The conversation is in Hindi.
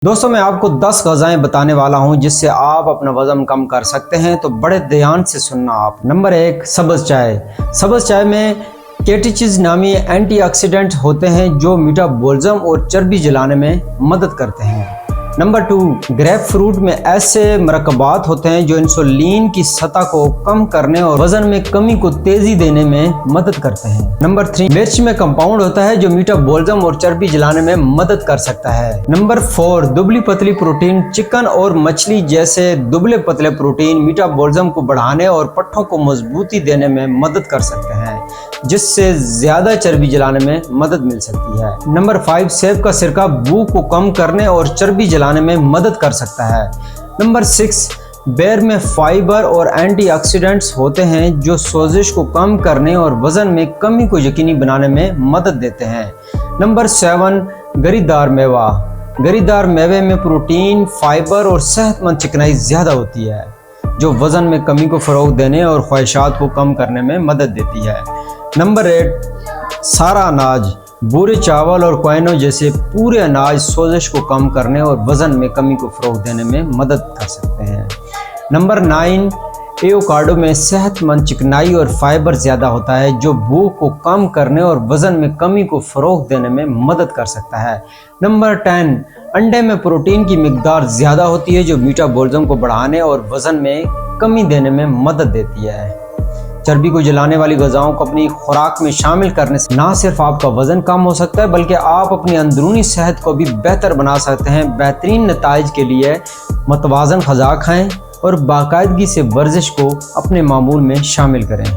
दोस्तों मैं आपको 10 ग़िज़ाएं बताने वाला हूं जिससे आप अपना वज़न कम कर सकते हैं, तो बड़े ध्यान से सुनना आप। नंबर 1, सब्ज़ चाय। सब्ज़ चाय में कैटेचिज नामी एंटीऑक्सीडेंट होते हैं जो मेटाबॉलिज्म और चर्बी जलाने में मदद करते हैं। नंबर 2, ग्रेप फ्रूट में ऐसे मरकबात होते हैं जो इंसुलिन की सतह को कम करने और वजन में कमी को तेजी देने में मदद करते हैं। नंबर 3, मिर्च में कंपाउंड होता है जो मेटाबॉलिज्म और चर्बी जलाने में मदद कर सकता है। नंबर 4, दुबली पतली प्रोटीन। चिकन और मछली जैसे दुबले पतले प्रोटीन मेटाबॉलिज्म को बढ़ाने और पट्ठों को मजबूती देने में मदद कर सकते हैं, जिससे ज्यादा चर्बी जलाने में मदद मिल सकती है। नंबर 5, सेब का सिरका भूख को कम करने और चर्बी जलाने में मदद कर सकता है। नंबर 6, बेर में फाइबर और एंटीऑक्सीडेंट्स होते हैं जो सोजिश को कम करने और वजन में कमी को यकीनी बनाने में मदद देते हैं। नंबर 7, गरीदार मेवा। गरीदार मेवे में प्रोटीन, फाइबर और सेहतमंद चिकनाई ज्यादा होती है जो वजन में कमी को फरोग देने और ख्वाहिशात को कम करने में मदद देती है। नंबर 8, सारा अनाज। भूरे चावल और क्विनोआ जैसे पूरे अनाज सोजिश को कम करने और वजन में कमी को फरोग देने में मदद कर सकते हैं। नंबर 9, एवोकाडो में सेहतमंद चिकनाई और फाइबर ज़्यादा होता है जो भूख को कम करने और वजन में कमी को फरोग देने में मदद कर सकता है। नंबर 10, अंडे में प्रोटीन की मिकदार ज़्यादा होती है जो मेटाबॉलिज्म को बढ़ाने और वजन में कमी देने में मदद देती है। चर्बी को जलाने वाली ग़िज़ाओं को अपनी खुराक में शामिल करने से ना सिर्फ आपका वज़न कम हो सकता है बल्कि आप अपनी अंदरूनी सेहत को भी बेहतर बना सकते हैं। बेहतरीन नताइज के लिए मतवाज़न ग़िज़ा खाएं और बाकायदगी से वर्जिश को अपने मामूल में शामिल करें।